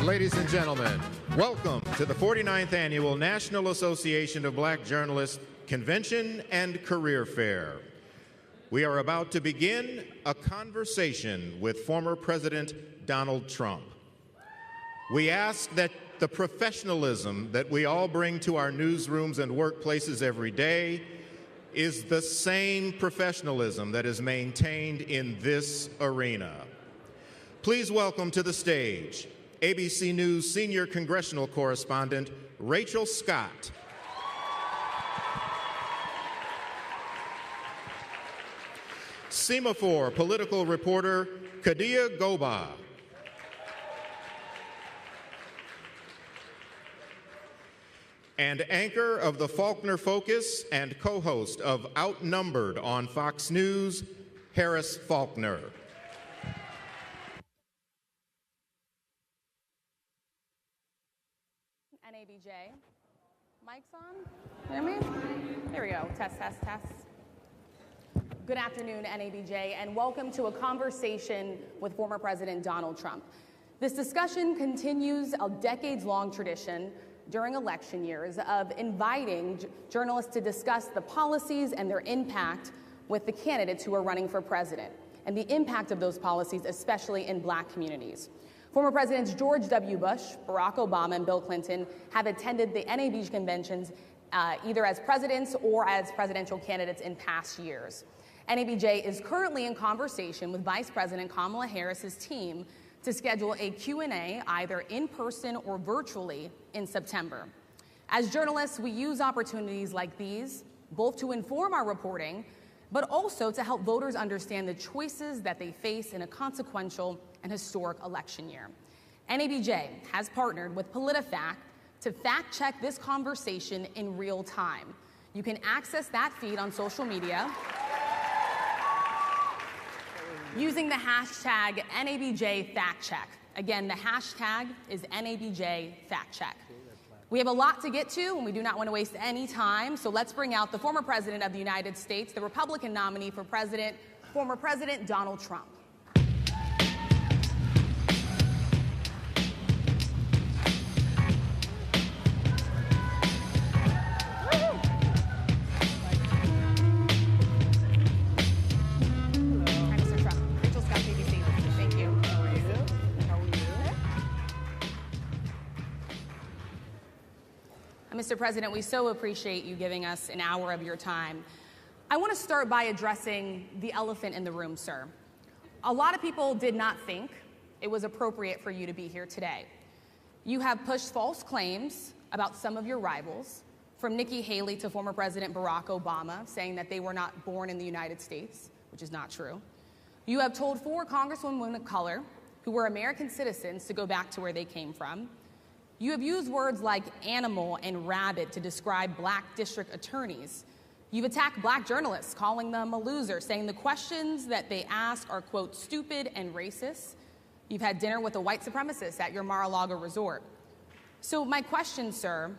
Ladies and gentlemen, welcome to the 49th Annual National Association of Black Journalists Convention and Career Fair. We are about to begin a conversation with former President Donald Trump. We ask that the professionalism that we all bring to our newsrooms and workplaces every day is the same professionalism that is maintained in this arena. Please welcome to the stage ABC News senior congressional correspondent Rachel Scott. Semaphore political reporter Kadia Goba. And anchor of the Faulkner Focus and co-host of Outnumbered on Fox News, Harris Faulkner. NABJ. Mic's on? Hear me? Here we go. Test, test, test. Good afternoon, NABJ, and welcome to a conversation with former President Donald Trump. This discussion continues a decades-long tradition during election years of inviting journalists to discuss the policies and their impact with the candidates who are running for president, and the impact of those policies, especially in Black communities. Former Presidents George W. Bush, Barack Obama, and Bill Clinton have attended the NABJ conventions either as presidents or as presidential candidates in past years. NABJ is currently in conversation with Vice President Kamala Harris's team to schedule a Q&A either in person or virtually in September. As journalists, we use opportunities like these both to inform our reporting, but also to help voters understand the choices that they face in a consequential and historic election year. NABJ has partnered with PolitiFact to fact-check this conversation in real time. You can access that feed on social media using the hashtag NABJFactCheck. Again, the hashtag is NABJFactCheck. We have a lot to get to, and we do not want to waste any time, so let's bring out the former President of the United States, the Republican nominee for President, former President Donald Trump. Mr. President, we so appreciate you giving us an hour of your time. I want to start by addressing the elephant in the room, sir. A lot of people did not think it was appropriate for you to be here today. You have pushed false claims about some of your rivals, from Nikki Haley to former President Barack Obama, saying that they were not born in the United States, which is not true. You have told 4 congresswomen of color who were American citizens to go back to where they came from. You have used words like animal and rabid to describe Black district attorneys. You've attacked Black journalists, calling them a loser, saying the questions that they ask are, quote, stupid and racist. You've had dinner with a white supremacist at your Mar-a-Lago resort. So my question, sir,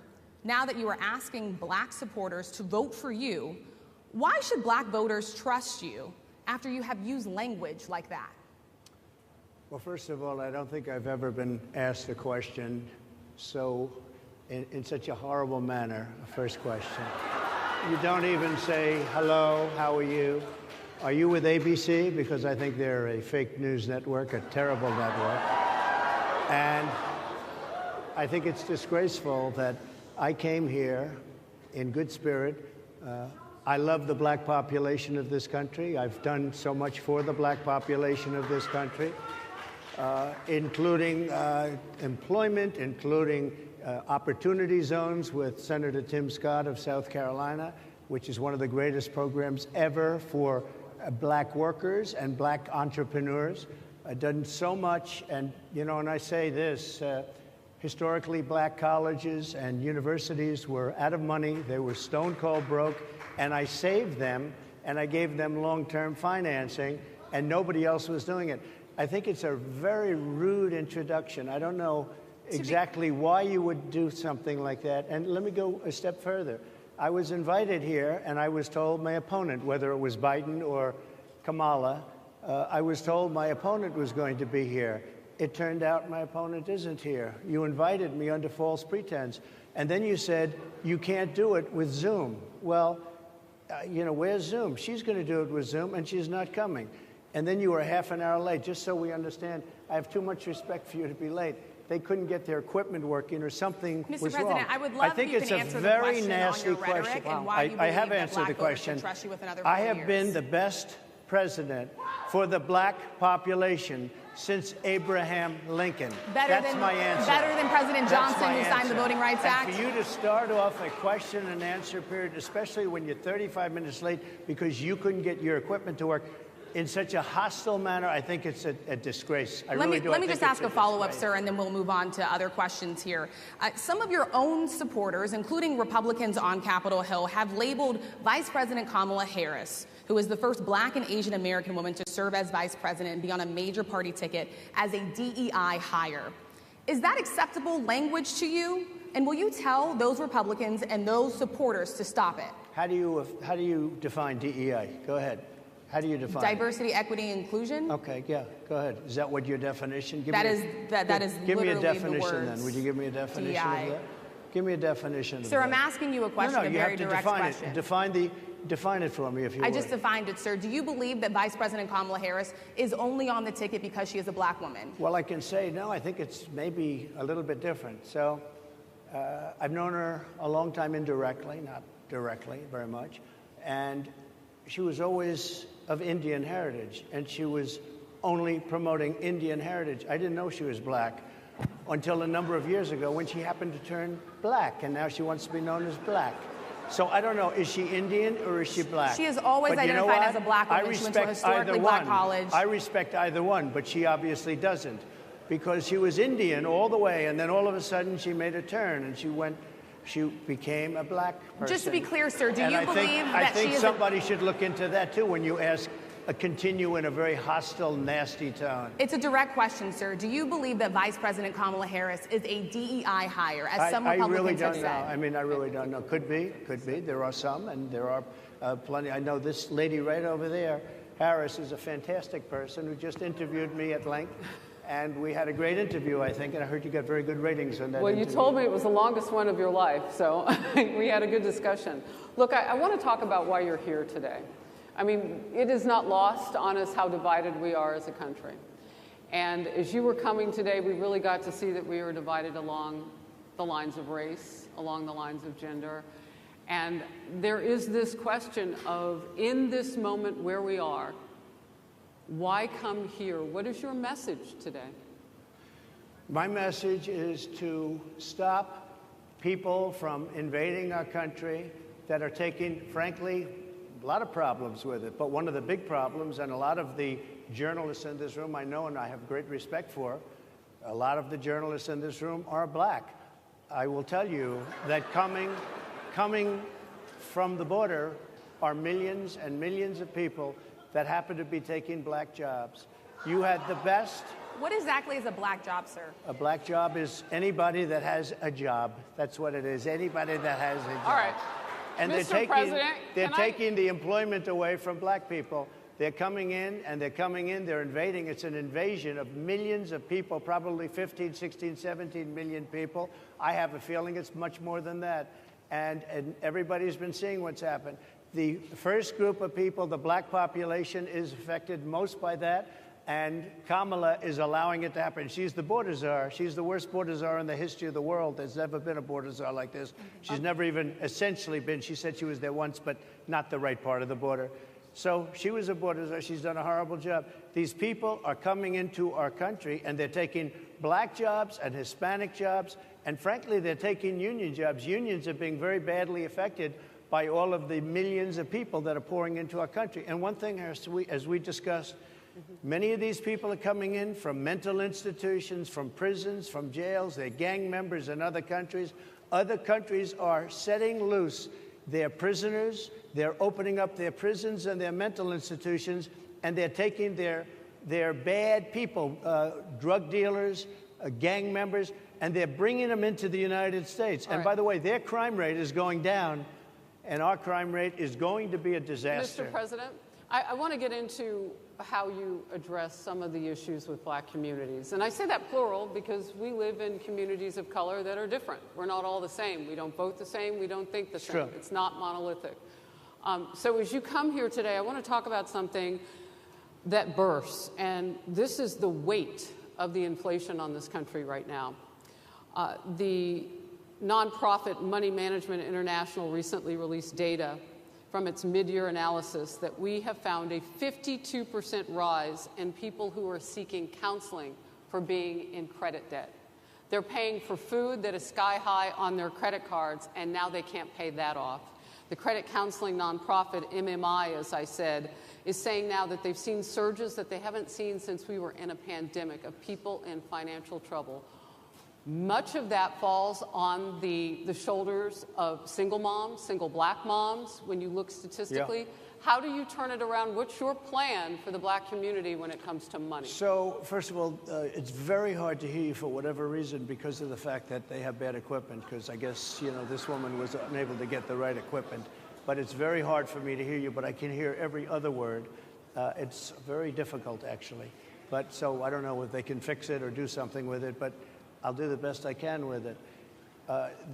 now that you are asking Black supporters to vote for you, why should Black voters trust you after you have used language like that? Well, first of all, I don't think I've ever been asked a question so in such a horrible manner. First question. You don't even say, hello, how are you? Are you with ABC? Because I think they're a fake news network, a terrible network. And I think it's disgraceful that I came here in good spirit. I love the Black population of this country. I've done so much for the Black population of this country. Including employment, including opportunity zones with Senator Tim Scott of South Carolina, which is one of the greatest programs ever for Black workers and Black entrepreneurs. I've done so much, and you know, and I say this, historically Black colleges and universities were out of money, they were stone cold broke, and I saved them, and I gave them long-term financing, and nobody else was doing it. I think it's a very rude introduction. I don't know exactly why you would do something like that. And let me go a step further. I was invited here, and I was told my opponent, whether it was Biden or Kamala, I was told my opponent was going to be here. It turned out my opponent isn't here. You invited me under false pretense. And then you said, you can't do it with Zoom. Well, you know, where's Zoom? She's going to do it with Zoom, and she's not coming. And then you were half an hour late. Just so we understand, I have too much respect for you to be late. They couldn't get their equipment working, or something was wrong. Mr. President, I would love if you can answer the question on your rhetoric and why you believe that black voters should trust you with another 4 years. I have been the best president for the black population since Abraham Lincoln. That's my answer. Better than President Johnson, who signed the Voting Rights Act? And for you to start off a question and answer period, especially when you're 35 minutes late because you couldn't get your equipment to work, in such a hostile manner, I think it's a disgrace. Let me just ask a follow-up, sir, and then we'll move on to other questions here. Some of your own supporters, including Republicans on Capitol Hill, have labeled Vice President Kamala Harris, who is the first black and Asian American woman to serve as vice president and be on a major party ticket, as a DEI hire. Is that acceptable language to you? And will you tell those Republicans and those supporters to stop it? How do you define DEI? Go ahead. How do you define diversity, equity, inclusion? Okay, yeah, go ahead. Is that what your definition? That is give me a literally definition the words then. Would you give me a definition DEI. of that? Give me a definition. Sir, I'm asking you a question, a very direct question. Define it for me, if you would. I just defined it, sir. Do you believe that Vice President Kamala Harris is only on the ticket because she is a black woman? Well, I can say no. I think it's maybe a little bit different. So, I've known her a long time indirectly, not directly very much, and she was always of Indian heritage, and she was only promoting Indian heritage. I didn't know she was black until a number of years ago when she happened to turn black, and now she wants to be known as black. So I don't know, is she Indian or is she black? She has always identified as a black woman. She went to a historically black college. I respect either one, but she obviously doesn't, because she was Indian all the way, and then all of a sudden she made a turn, and she became a black person. Just to be clear, sir, do you believe that she is... I think somebody should look into that, too, when you continue in a very hostile, nasty tone. It's a direct question, sir. Do you believe that Vice President Kamala Harris is a DEI hire, as some Republicans have said? I really don't know. I really don't know. Could be. There are some, and there are plenty. I know this lady right over there, Harris, is a fantastic person who just interviewed me at length. And we had a great interview, I think, and I heard you got very good ratings on that interview. You told me it was the longest one of your life, so we had a good discussion. Look, I want to talk about why you're here today. I mean, it is not lost on us how divided we are as a country. And as you were coming today, we really got to see that we were divided along the lines of race, along the lines of gender. And there is this question of, in this moment where we are, why come here? What is your message today? My message is to stop people from invading our country that are taking, frankly, a lot of problems with it. But one of the big problems, and a lot of the journalists in this room I know and I have great respect for, a lot of the journalists in this room are black. I will tell you that coming from the border are millions and millions of people that happen to be taking black jobs. You had the best. What exactly is a black job, sir? A black job is anybody that has a job. That's what it is. Anybody that has a job. All right. And Mr. President, they're taking the employment away from black people. They're coming in, they're invading. It's an invasion of millions of people, probably 15, 16, 17 million people. I have a feeling it's much more than that. And everybody's been seeing what's happened. The first group of people, the black population, is affected most by that, and Kamala is allowing it to happen. She's the border czar. She's the worst border czar in the history of the world. There's never been a border czar like this. She's never even essentially been. She said she was there once, but not the right part of the border. So she was a border czar. She's done a horrible job. These people are coming into our country, and they're taking black jobs and Hispanic jobs, and frankly, they're taking union jobs. Unions are being very badly affected by all of the millions of people that are pouring into our country. And one thing, as we discussed, many of these people are coming in from mental institutions, from prisons, from jails. They're gang members in other countries. Other countries are setting loose their prisoners. They're opening up their prisons and their mental institutions, and they're taking their bad people, drug dealers, gang members, and they're bringing them into the United States. And by the way, their crime rate is going down, and our crime rate is going to be a disaster. Mr. President, I want to get into how you address some of the issues with black communities. And I say that plural because we live in communities of color that are different. We're not all the same. We don't vote the same. We don't think the same. True. It's not monolithic. So as you come here today, I want to talk about something that bursts, and this is the weight of the inflation on this country right now. The nonprofit Money Management International recently released data from its mid-year analysis that we have found a 52% rise in people who are seeking counseling for being in credit debt. They're paying for food that is sky high on their credit cards, and now they can't pay that off. The credit counseling nonprofit MMI, as I said, is saying now that they've seen surges that they haven't seen since we were in a pandemic of people in financial trouble. Much of that falls on the shoulders of single moms, single black moms, when you look statistically. Yeah. How do you turn it around? What's your plan for the black community when it comes to money? So, first of all, it's very hard to hear you for whatever reason because of the fact that they have bad equipment, because I guess, you know, this woman was unable to get the right equipment. But it's very hard for me to hear you, but I can hear every other word. It's very difficult, actually. But so I don't know if they can fix it or do something with it, but I'll do the best I can with it.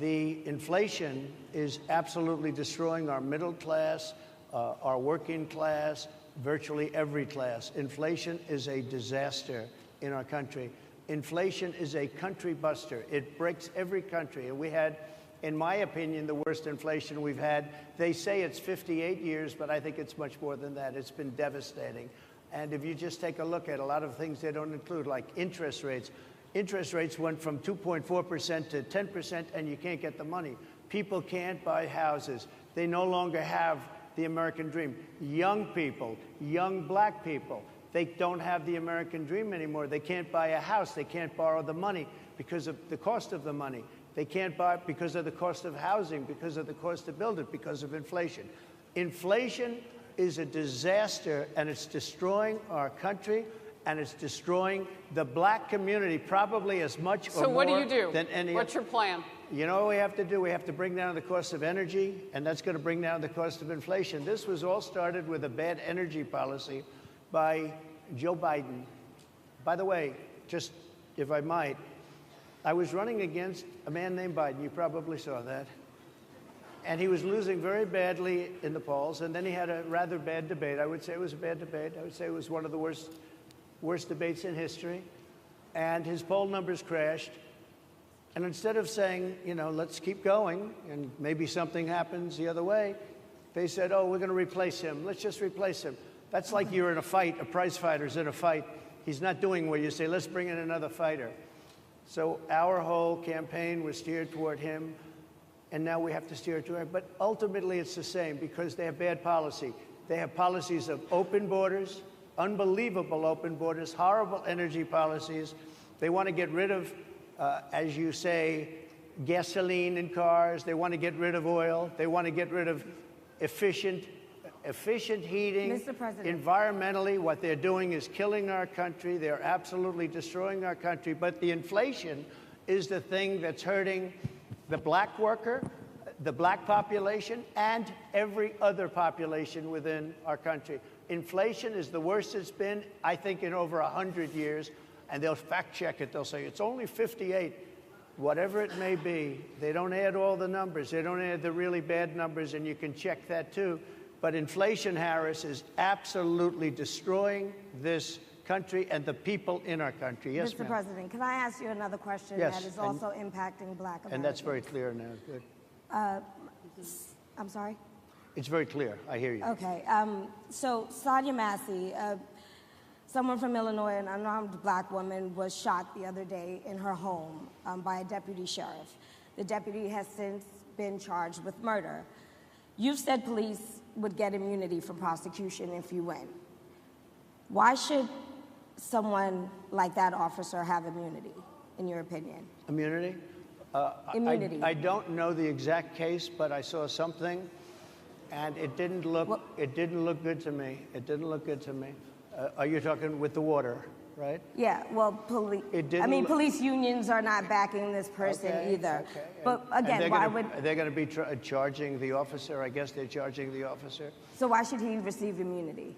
The inflation is absolutely destroying our middle class, our working class, virtually every class. Inflation is a disaster in our country. Inflation is a country buster. It breaks every country. And we had, in my opinion, the worst inflation we've had. They say it's 58 years, but I think it's much more than that. It's been devastating. And if you just take a look at a lot of things they don't include, like interest rates. Interest rates went from 2.4% to 10%, and you can't get the money. People can't buy houses. They no longer have the American dream. Young people, young black people, they don't have the American dream anymore. They can't buy a house. They can't borrow the money because of the cost of the money. They can't buy it because of the cost of housing, because of the cost to build it, because of inflation. Inflation is a disaster, and it's destroying our country, and it's destroying the black community probably as much or more than any. So what do you do? What's your plan? You know what we have to do? We have to bring down the cost of energy, and that's going to bring down the cost of inflation. This was all started with a bad energy policy by Joe Biden. By the way, just if I might, I was running against a man named Biden. You probably saw that. And he was losing very badly in the polls, and then he had a rather bad debate. I would say it was a bad debate. I would say it was one of the worst debates in history. And his poll numbers crashed. And instead of saying, you know, let's keep going and maybe something happens the other way, they said, oh, we're going to replace him. Let's just replace him. That's like you're in a fight, a prize fighter's in a fight. He's not doing what you say, let's bring in another fighter. So our whole campaign was steered toward him, and now we have to steer toward him. But ultimately it's the same because they have bad policy. They have policies of open borders, unbelievable open borders, horrible energy policies. They want to get rid of, as you say, gasoline in cars. They want to get rid of oil. They want to get rid of efficient heating. Mr. President. Environmentally, what they're doing is killing our country. They're absolutely destroying our country. But the inflation is the thing that's hurting the black worker, the black population, and every other population within our country. Inflation is the worst it's been, I think, in over 100 years. And they'll fact check it. They'll say, it's only 58. Whatever it may be, they don't add all the numbers. They don't add the really bad numbers, and you can check that too. But inflation, Harris, is absolutely destroying this country and the people in our country. Yes, Mr. President, can I ask you another question yes, that is also impacting black Americans? And that's very clear now. Good. I'm sorry? It's very clear. I hear you. Okay. So Sonia Massey, someone from Illinois, an unarmed black woman, was shot the other day in her home by a deputy sheriff. The deputy has since been charged with murder. You've said police would get immunity from prosecution if you win. Why should someone like that officer have immunity, in your opinion? Immunity? Immunity. I don't know the exact case, but I saw something, and it didn't look good to me. It didn't look good to me. Are you talking with the water, right? Yeah, well, police unions are not backing this person either. Okay. But again, why would... They're going to be charging the officer. I guess they're charging the officer. So why should he receive immunity?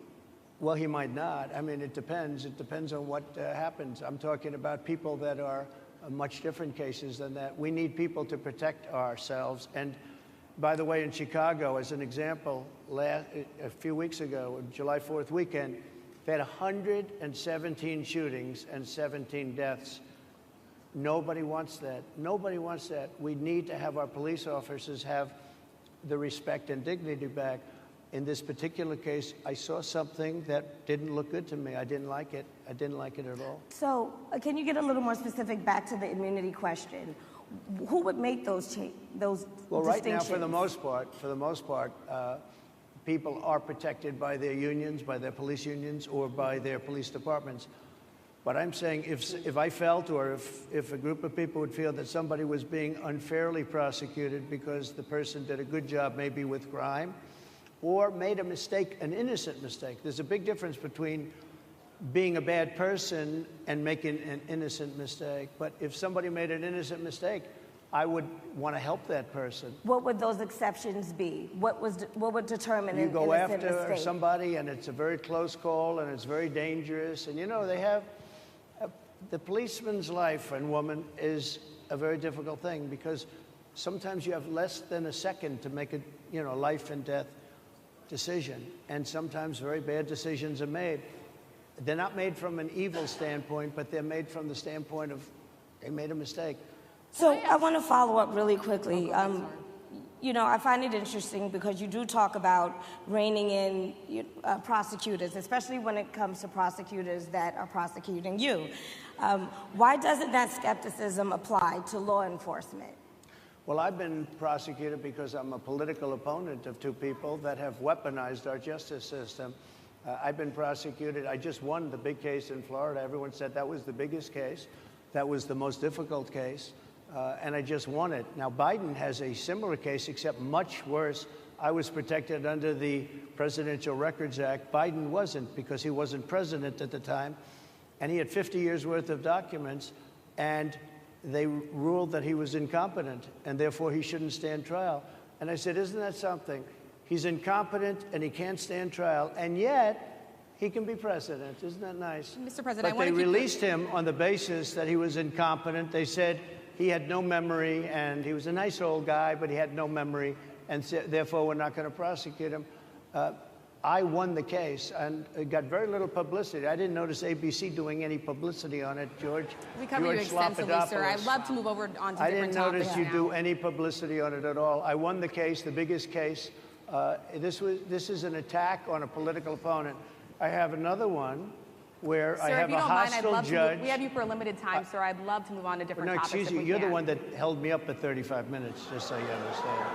Well, he might not. I mean, it depends. It depends on what happens. I'm talking about people that are much different cases than that. We need people to protect ourselves. And by the way, in Chicago, as an example, a few weeks ago, July 4th weekend, they had 117 shootings and 17 deaths. Nobody wants that. Nobody wants that. We need to have our police officers have the respect and dignity back. In this particular case, I saw something that didn't look good to me. I didn't like it. I didn't like it at all. So can you get a little more specific back to the immunity question? Who would make those well, right now, for the most part, people are protected by their unions, by their police unions, or by their police departments. But I'm saying if I felt, or if a group of people would feel that somebody was being unfairly prosecuted because the person did a good job maybe with crime, or made a mistake, an innocent mistake. There's a big difference between being a bad person and making an innocent mistake. But if somebody made an innocent mistake, I would want to help that person. What would those exceptions be? What would determine an innocent mistake? You go after mistake? somebody and it's a very close call and it's very dangerous. And you know, they have, the policeman's life and woman is a very difficult thing because sometimes you have less than a second to make a life and death decision, and sometimes very bad decisions are made. They're not made from an evil standpoint, but they're made from the standpoint of they made a mistake. So I want to follow up really quickly. I find it interesting because you do talk about reining in prosecutors, especially when it comes to prosecutors that are prosecuting you. Why doesn't that skepticism apply to law enforcement? Well, I've been prosecuted because I'm a political opponent of two people that have weaponized our justice system. I've been prosecuted. I just won the big case in Florida. Everyone said that was the biggest case. That was the most difficult case. And I just won it. Now, Biden has a similar case, except much worse. I was protected under the Presidential Records Act. Biden wasn't, because he wasn't president at the time. And he had 50 years worth of documents. And they ruled that he was incompetent, and therefore he shouldn't stand trial. And I said, isn't that something? He's incompetent, and he can't stand trial, and yet he can be president. Isn't that nice? Mr. President, but they released him on the basis that he was incompetent. They said he had no memory, and he was a nice old guy, but he had no memory, and therefore we're not going to prosecute him. I won the case, and it got very little publicity. I didn't notice ABC doing any publicity on it, George. We cover you extensively, sir. I'd love to move over on to different topics. I didn't notice you do any publicity on it at all. I won the case, the biggest case. This is an attack on a political opponent. I have another one where sir, I have a hostile judge. We have you for a limited time, sir. I'd love to move on to different topics. No, excuse you. You're the one that held me up at 35 minutes, just so you understand.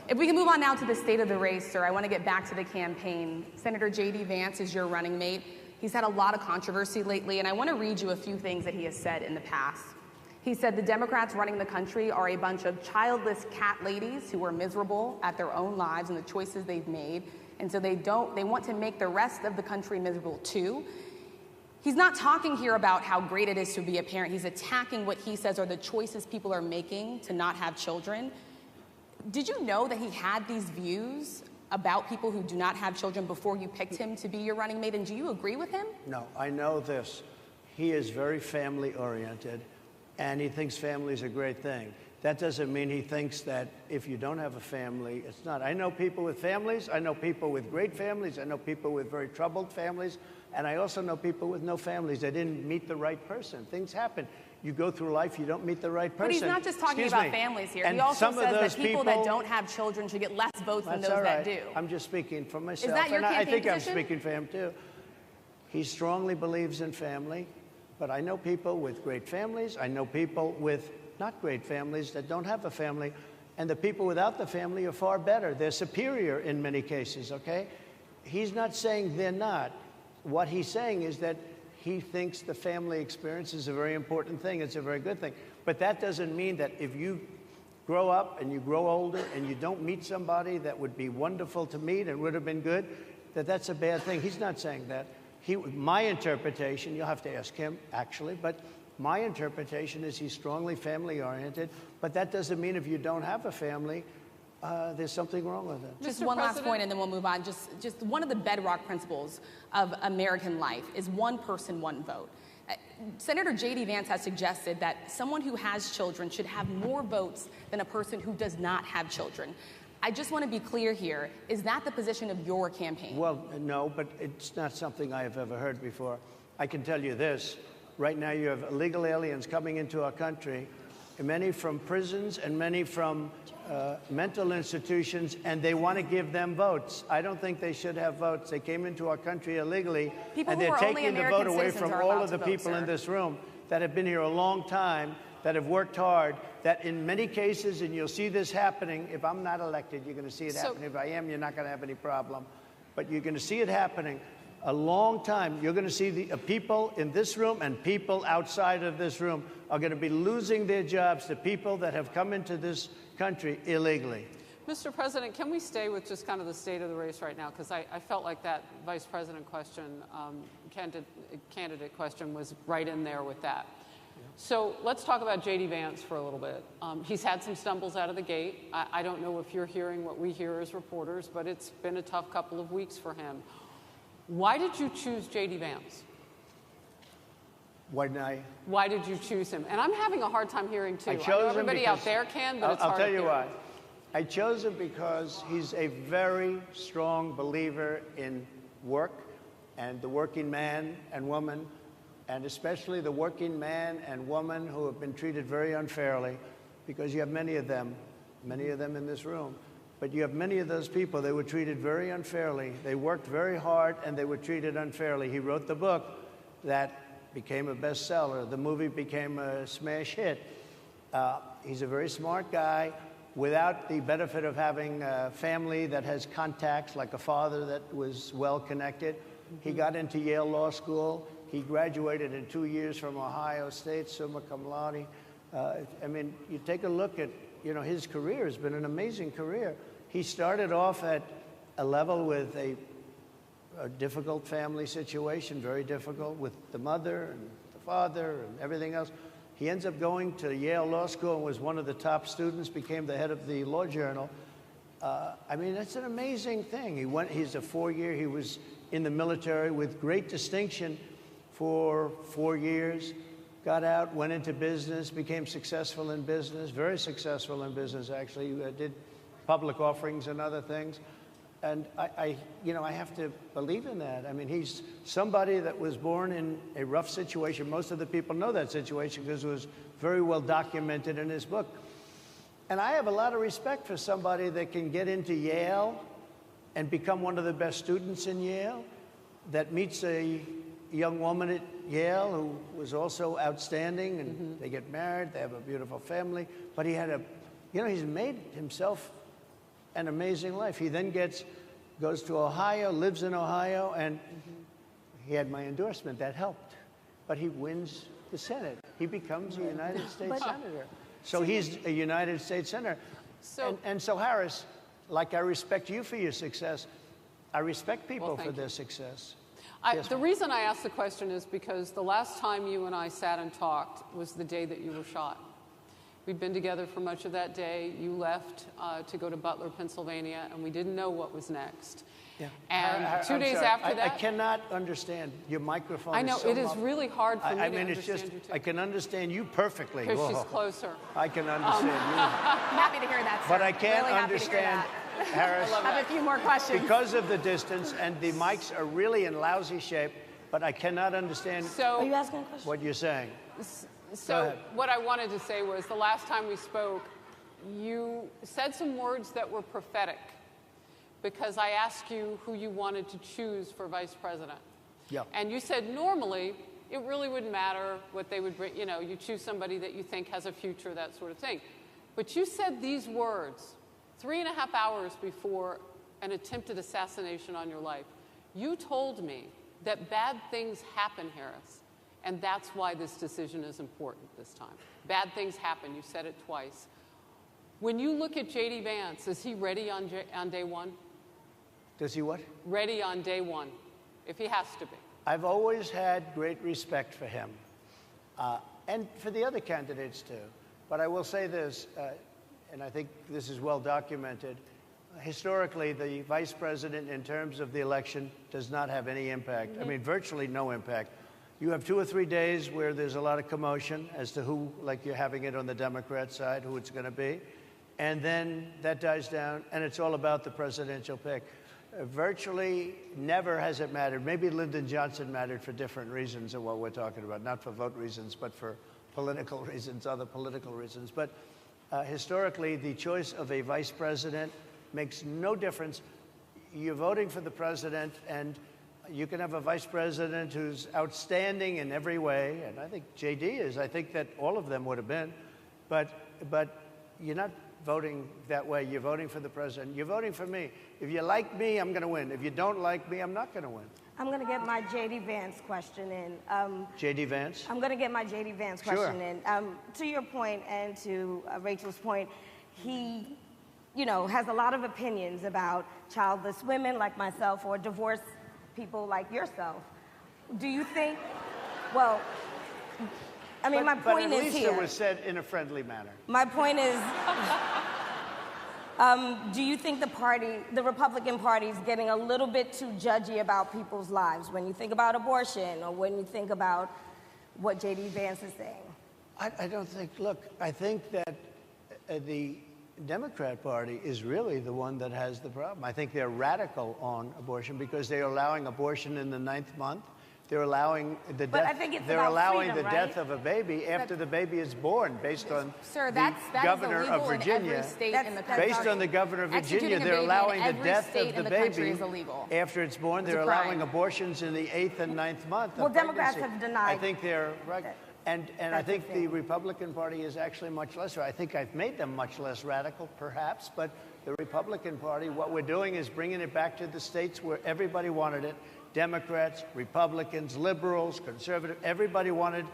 If we can move on now to the state of the race, sir, I want to get back to the campaign. Senator J.D. Vance is your running mate. He's had a lot of controversy lately, and I want to read you a few things that he has said in the past. He said the Democrats running the country are a bunch of childless cat ladies who are miserable at their own lives and the choices they've made, and so they want to make the rest of the country miserable too. He's not talking here about how great it is to be a parent. He's attacking what he says are the choices people are making to not have children. Did you know that he had these views about people who do not have children before you picked him to be your running mate, and do you agree with him? No, I know this. He is very family-oriented, and he thinks family is a great thing. That doesn't mean he thinks that if you don't have a family, it's not. I know people with families. I know people with great families. I know people with very troubled families. And I also know people with no families. They didn't meet the right person. Things happen. You go through life, you don't meet the right person. But he's not just talking about families here. He also says that people that don't have children should get less votes than those that do. I'm just speaking for myself. Is that your campaign position? I think position? I'm speaking for him, too. He strongly believes in family, but I know people with great families. I know people with not great families that don't have a family, and the people without the family are far better. They're superior in many cases, okay? He's not saying they're not. What he's saying is that he thinks the family experience is a very important thing. It's a very good thing. But that doesn't mean that if you grow up and you grow older and you don't meet somebody that would be wonderful to meet and would have been good, that that's a bad thing. He's not saying that. My interpretation, you'll have to ask him, actually, but my interpretation is he's strongly family-oriented. But that doesn't mean if you don't have a family there's something wrong with it. Just Mr. one last President? point, and then we'll move on. Just one of the bedrock principles of American life is one person, one vote. Senator J.D. Vance has suggested that someone who has children should have more votes than a person who does not have children. I just want to be clear here. Is that the position of your campaign? Well, no, but it's not something I have ever heard before. I can tell you this. Right now you have illegal aliens coming into our country, many from prisons and many from mental institutions, and they want to give them votes. I don't think they should have votes. They came into our country illegally, People and who they're are only taking the American vote away citizens from are all allowed of the to vote, people in sir. this room that have been here a long time, that have worked hard, that in many cases, and you'll see this happening, if I'm not elected, you're going to see it happening. If I am, you're not going to have any problem. But you're going to see it happening a long time. You're going to see the people in this room and people outside of this room are going to be losing their jobs to people that have come into this country illegally. Mr. President, can we stay with just kind of the state of the race right now? Because I felt like that vice president question, candidate question was right in there with that. So let's talk about J.D. Vance for a little bit. He's had some stumbles out of the gate. I don't know if you're hearing what we hear as reporters, but it's been a tough couple of weeks for him. Why did you choose J.D. Vance? Why did you choose him? And I'm having a hard time hearing, too. I chose know him everybody because out there can, but it's I'll hard tell to you hear. why. I chose him because he's a very strong believer in work and the working man and woman, and especially the working man and woman who have been treated very unfairly, because you have many of them in this room. But you have many of those people, they were treated very unfairly. They worked very hard and they were treated unfairly. He wrote the book that became a bestseller. The movie became a smash hit. He's a very smart guy without the benefit of having a family that has contacts, like a father that was well-connected. He got into Yale Law School. He graduated in 2 years from Ohio State, summa cum laude. I mean, you take a look at, his career has been an amazing career. He started off at a level with a difficult family situation, very difficult, with the mother and the father and everything else. He ends up going to Yale Law School and was one of the top students, became the head of the law journal. I mean, that's an amazing thing. He's a 4-year, he was in the military with great distinction for 4 years, got out, went into business, became successful in business, very successful in business, actually. Did public offerings and other things. And I have to believe in that. I mean, he's somebody that was born in a rough situation. Most of the people know that situation because it was very well documented in his book. And I have a lot of respect for somebody that can get into Yale and become one of the best students in Yale, that meets a young woman at Yale who was also outstanding, and they get married, they have a beautiful family. But he had he's made himself an amazing life. He then goes to Ohio, lives in Ohio, and he had my endorsement. That helped. But he wins the Senate. He becomes a United States Senator. So he's a United States Senator. So Harris, like I respect you for your success, I respect people for their success. The reason I asked the question is because the last time you and I sat and talked was the day that you were shot. We'd been together for much of that day. You left to go to Butler, Pennsylvania, and we didn't know what was next. Yeah. And 2 days sorry. after that... I cannot understand. Your microphone I know, is so it is really hard for me to understand it's just, you, too. I can understand you perfectly. Because she's closer. I can understand you. I'm happy to hear that, sir. But I can't really understand, Harris, I have a few more questions. because of the distance, and the mics are really in lousy shape, but I cannot understand Are you asking a question? what you're saying. So what I wanted to say was the last time we spoke, you said some words that were prophetic because I asked you who you wanted to choose for vice president. Yeah. And you said normally it really wouldn't matter what they would bring. You choose somebody that you think has a future, that sort of thing. But you said these words 3.5 hours before an attempted assassination on your life. You told me that bad things happen, Harris. And that's why this decision is important this time. Bad things happen. You said it twice. When you look at J.D. Vance, is he ready on day one? Does he what? Ready on day one, if he has to be. I've always had great respect for him, and for the other candidates too. But I will say this, and I think this is well documented, historically, the vice president, in terms of the election, does not have any impact. I mean, virtually no impact. You have 2 or 3 days where there's a lot of commotion as to who, like you're having it on the Democrat side, who it's going to be. And then that dies down, and it's all about the presidential pick. Virtually never has it mattered. Maybe Lyndon Johnson mattered for different reasons of what we're talking about, not for vote reasons, but for political reasons, other political reasons. But historically, the choice of a vice president makes no difference. You're voting for the president, and you can have a vice president who's outstanding in every way, and I think JD is. I think that all of them would have been. But you're not voting that way. You're voting for the president. You're voting for me. If you like me, I'm going to win. If you don't like me, I'm not going to win. I'm going to get my J.D. Vance question in. J.D. Vance? I'm going to get my J.D. Vance question in. To your point and to Rachel's point, he, has a lot of opinions about childless women like myself or divorced people like yourself. Do you think, well, I mean, my point is here. But at least it was said in a friendly manner. My point is, do you think the Republican Party is getting a little bit too judgy about people's lives when you think about abortion or when you think about what J.D. Vance is saying? I don't think, look, I think that the Democrat Party is really the one that has the problem. I think they're radical on abortion because they're allowing abortion in the 9th month. They're allowing the death. But I think it's they're about allowing freedom, the death of a baby after the baby is born, based on the governor of Virginia. In every state in the country. Based on the governor of Virginia, they're allowing the death of the baby after it's born. They're allowing abortions in the 8th and 9th month. Well, Democrats have denied. I think they're right. And I think the Republican Party is actually much less. I think I've made them much less radical, perhaps, but the Republican Party, what we're doing is bringing it back to the states where everybody wanted it. Democrats, Republicans, liberals, conservative, everybody wanted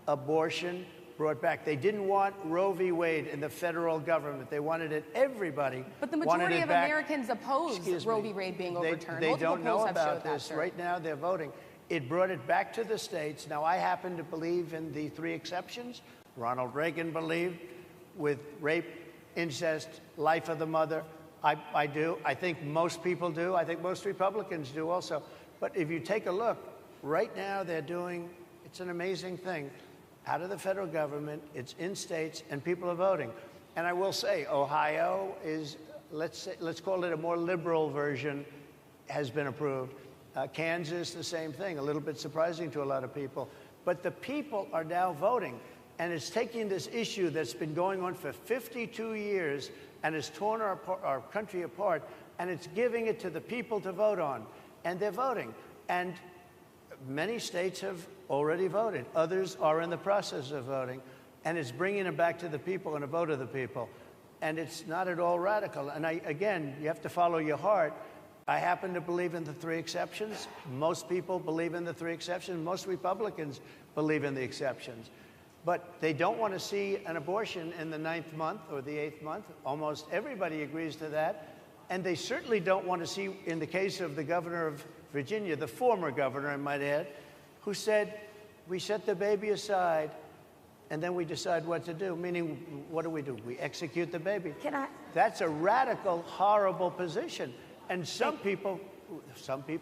abortion brought back. They didn't want Roe v. Wade in the federal government. They wanted it, everybody. But the majority of Americans oppose Roe v. Wade being overturned. They don't know about this. Right now, they're voting. It brought it back to the states. Now, I happen to believe in the 3 exceptions. Ronald Reagan believed with rape, incest, life of the mother. I do. I think most people do. I think most Republicans do also. But if you take a look, right now they're doing, it's an amazing thing, out of the federal government, it's in states, and people are voting. And I will say, Ohio is, let's call it a more liberal version, has been approved. Kansas, the same thing, a little bit surprising to a lot of people. But the people are now voting, and it's taking this issue that's been going on for 52 years and has torn our country apart, and it's giving it to the people to vote on. And they're voting. And many states have already voted. Others are in the process of voting. And it's bringing it back to the people and a vote of the people. And it's not at all radical. And again, you have to follow your heart. I happen to believe in the 3 exceptions. Most people believe in the 3 exceptions. Most Republicans believe in the exceptions. But they don't want to see an abortion in the 9th month or the 8th month. Almost everybody agrees to that. And they certainly don't want to see, in the case of the governor of Virginia, the former governor, I might add, who said, we set the baby aside, and then we decide what to do. Meaning, what do? We execute the baby. That's a radical, horrible position. And some people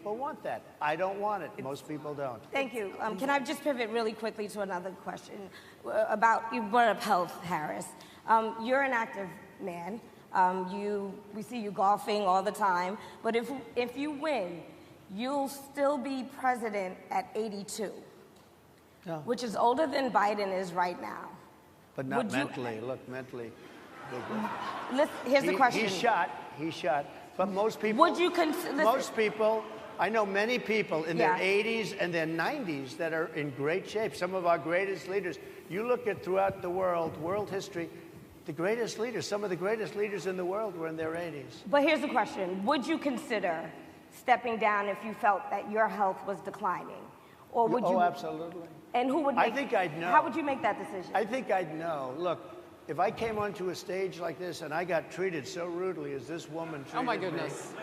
want that. I don't want it. Most people don't. Thank you. Can I just pivot really quickly to another question about, you brought up health, Harris. You're an active man. We see you golfing all the time, but if you win, you'll still be president at 82, which is older than Biden is right now. But not mentally. Look, mentally. Here's the question. He's shot. But most people. Would you consider? Most people. I know many people in their 80s and their 90s that are in great shape. Some of our greatest leaders. You look at throughout the world history. The greatest leaders, some of the greatest leaders in the world were in their 80s. But here's the question. Would you consider stepping down if you felt that your health was declining? Or would you? Oh, absolutely. And who would I think I'd know. How would you make that decision? I think I'd know. Look, if I came onto a stage like this and I got treated so rudely as this woman treated me. Oh, my goodness.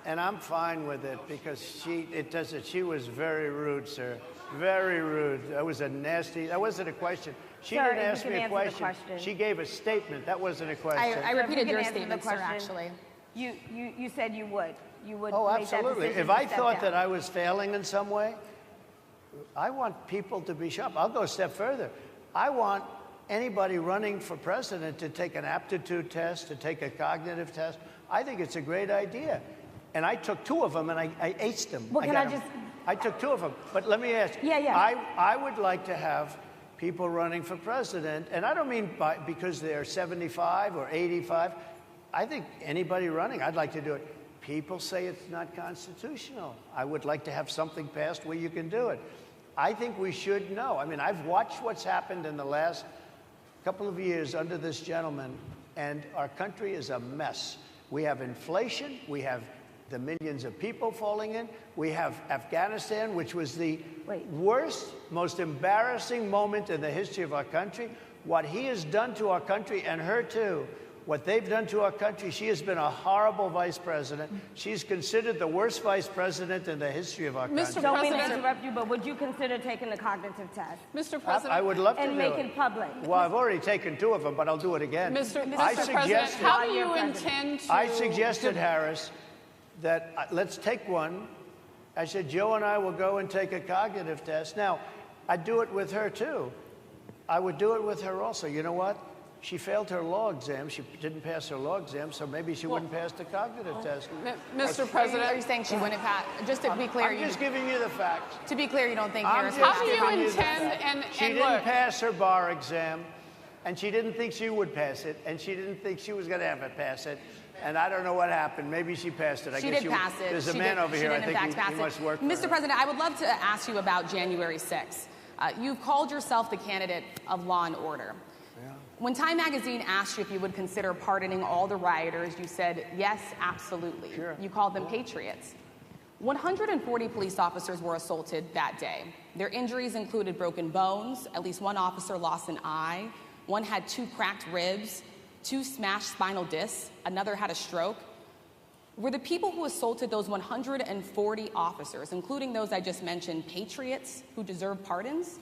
And I'm fine with it because she was very rude, sir. Very rude. That was a nasty, that wasn't a question. She Sir, didn't ask you me can a answer the question. question. She gave a statement. That wasn't a question. I repeated your answer the statement, sir, question. actually. You said you would. You would Oh, make that absolutely. decision If to I step thought down. that I was failing in some way, I want people to be sharp. I'll go a step further. I want anybody running for president to take an aptitude test, to take a cognitive test. I think it's a great idea. And I took 2 of them, and I aced them. Well, can I got 'em. just- I took 2 of them. But let me ask you. Yeah. I would like to have people running for president, and I don't mean because they're 75 or 85. I think anybody running, I'd like to do it. People say it's not constitutional. I would like to have something passed where you can do it. I think we should know. I mean, I've watched what's happened in the last couple of years under this gentleman, and our country is a mess. We have inflation. We have the millions of people falling in. We have Afghanistan, which was the worst, most embarrassing moment in the history of our country. What he has done to our country, and her too, what they've done to our country, she has been a horrible vice president. She's considered the worst vice president in the history of our country. Mr. Don't mean to President. interrupt you, but would you consider taking the cognitive test Mr. President. I would love to and do make it. it public? Well, I've already taken 2 of them, but I'll do it again. Mr. I President, suggested- how do you While you're president. intend to... I suggested, Harris, that let's take one. I said, Joe and I will go and take a cognitive test. Now, I'd do it with her, too. I would do it with her also. You know what? She failed her law exam. She didn't pass her law exam, so maybe she wouldn't pass the cognitive test. Mr. President. Are you saying she wouldn't pass? Just to be clear, I'm just giving you the facts. to be clear, you don't think I'm Harris just How do you giving the intend, facts. She and didn't look, pass her bar exam, and she didn't think she would pass it, and she didn't think she was going to ever pass it. And I don't know what happened. Maybe she passed it. I She guess did pass it. There's a She man did- over she here. did I in think fact pass he it. must work for Mr. her. President, I would love to ask you about January 6th. You've called yourself the candidate of law and order. When Time Magazine asked you if you would consider pardoning all the rioters, you said, yes, absolutely. Sure. You called them patriots. 140 police officers were assaulted that day. Their injuries included broken bones, at least 1 officer lost an eye, 1 had 2 cracked ribs, 2 smashed spinal discs, another had a stroke. Were the people who assaulted those 140 officers, including those I just mentioned, patriots who deserve pardons?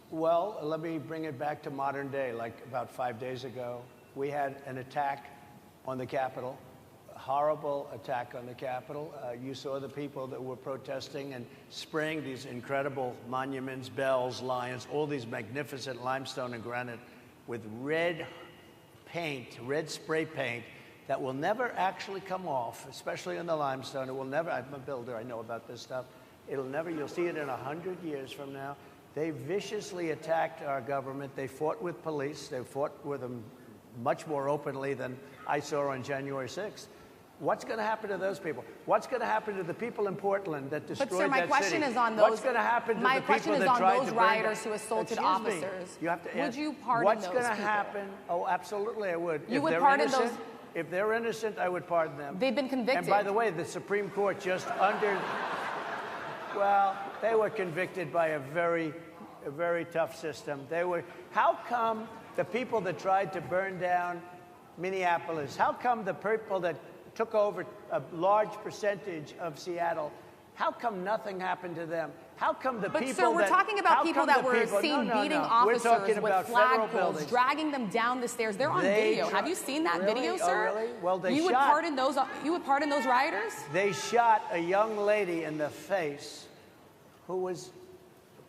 Well, let me bring it back to modern day. Like about 5 days ago, we had an attack on the Capitol, a horrible attack on the Capitol. You saw the people that were protesting and spraying these incredible monuments, bells, lions, all these magnificent limestone and granite with red paint, red spray paint that will never actually come off, especially in the limestone. It will never, I'm a builder, I know about this stuff. It'll never, you'll see it in 100 years from now. They viciously attacked our government. They fought with police. They fought with them much more openly than I saw on January 6th. What's going to happen to those people? What's going to happen to the people in Portland that destroyed that city? But sir, my question is on those. What's going to happen to my the people question is that on tried those to burn rioters down- who assaulted Excuse me. officers. You have to Would ask, you pardon what's those going to people? happen? Oh, absolutely, I would. You If would they're pardon innocent, those- If they're innocent, I would pardon them. They've been convicted. And by the way, the Supreme Court just under. Well, they were convicted by a very tough system. They were. How come the people that tried to burn down Minneapolis? How come the people that took over a large percentage of Seattle? How come nothing happened to them? How come the But people sir, we're that, talking about how people come that the were people- seen no, beating We're officers talking with about federal flagpoles, buildings. dragging them down the stairs. They're on They video. try- Have you seen that Really? video, Oh, sir? really? Well, they you would shot- pardon those. You would pardon those rioters? They shot a young lady in the face who was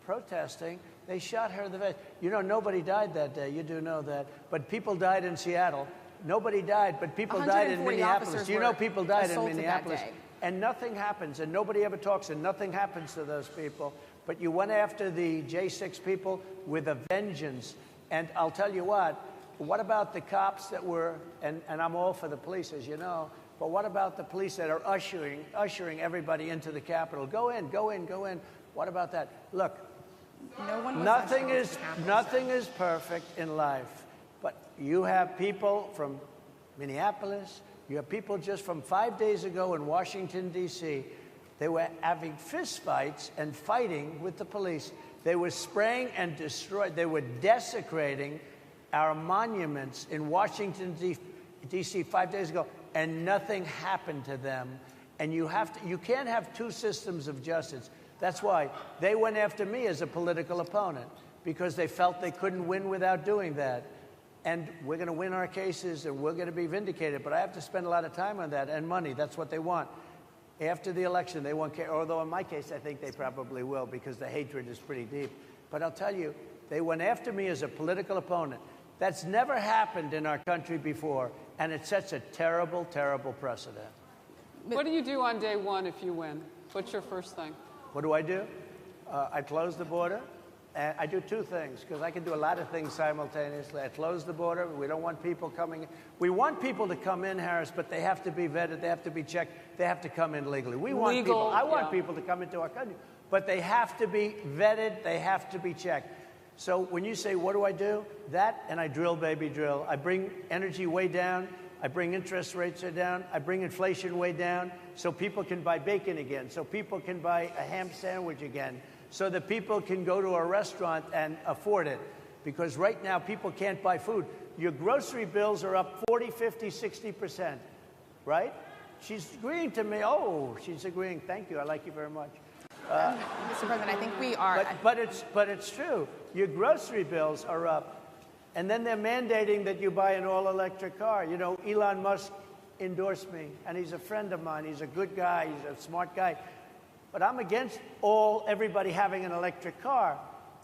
protesting. They shot her in the face. You know, nobody died that day. You do know that. But people died in Seattle. Nobody died, but people died in 140 Minneapolis. officers You know were people died in assaulted that Minneapolis. day. And nothing happens, and nobody ever talks, and nothing happens to those people. But you went after the J6 people with a vengeance. And I'll tell you what about the cops that were, and I'm all for the police, as you know, but what about the police that are ushering everybody into the Capitol? Go in, go in, go in. What about that? Look, No one was nothing ushered is into the Capitol. nothing is perfect in life, but you have people from Minneapolis. You have people just from 5 days ago in Washington, D.C. They were having fistfights and fighting with the police. They were spraying and destroying. They were desecrating our monuments in Washington, D.C. 5 days ago, and nothing happened to them. And you can't have 2 systems of justice. That's why. They went after me as a political opponent because they felt they couldn't win without doing that. And we're going to win our cases, and we're going to be vindicated. But I have to spend a lot of time on that and money. That's what they want. After the election, they won't care. Although in my case, I think they probably will because the hatred is pretty deep. But I'll tell you, they went after me as a political opponent. That's never happened in our country before, and it sets a terrible, terrible precedent. What do you do on day one if you win? What's your first thing? What do? I close the border. And I do two things, because I can do a lot of things simultaneously. I close the border. We don't want people coming in. We want people to come in, Harris, but they have to be vetted. They have to be checked. They have to come in legally. We want people. I want people to come into our country, but they have to be vetted. They have to be checked. So when you say, what do? That, and I drill, baby, drill. I bring energy way down. I bring interest rates down. I bring inflation way down so people can buy bacon again, so people can buy a ham sandwich again, so that people can go to a restaurant and afford it. Because right now, people can't buy food. Your grocery bills are up 40, 50, 60%, right? She's agreeing to me. Oh, she's agreeing. Thank you. I like you very much. Mr. President, I think we are. But it's true. Your grocery bills are up. And then they're mandating that you buy an all-electric car. You know, Elon Musk endorsed me, and he's a friend of mine. He's a good guy. He's a smart guy. But I'm against everybody having an electric car,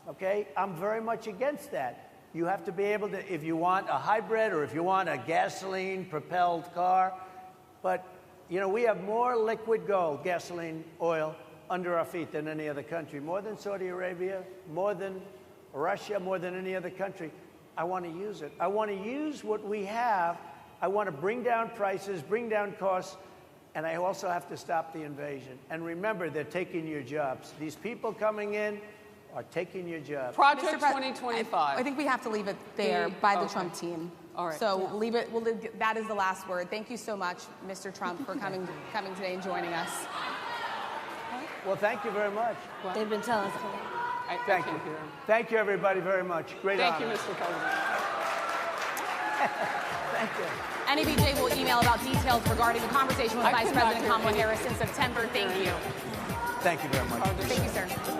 okay? I'm very much against that. You have to be able to, if you want a hybrid or if you want a gasoline-propelled car. But, you know, we have more liquid gold, gasoline, oil, under our feet than any other country. More than Saudi Arabia, more than Russia, more than any other country. I want to use it. I want to use what we have. I want to bring down prices, bring down costs, and I also have to stop the invasion. And remember, they're taking your jobs. These people coming in are taking your jobs. Project 2025. I think we have to leave it there by the Trump team. All right. So leave it. That is the last word. Thank you so much, Mr. Trump, for coming today and joining us. Well, thank you very much. They've been telling us. Thank you. Thank you, everybody, very much. Great honor. Thank you, Mr. President. Thank you. NABJ will email about details regarding the conversation with Vice President Kamala Harris in September. Thank you. Thank you very much. Thank you, sir.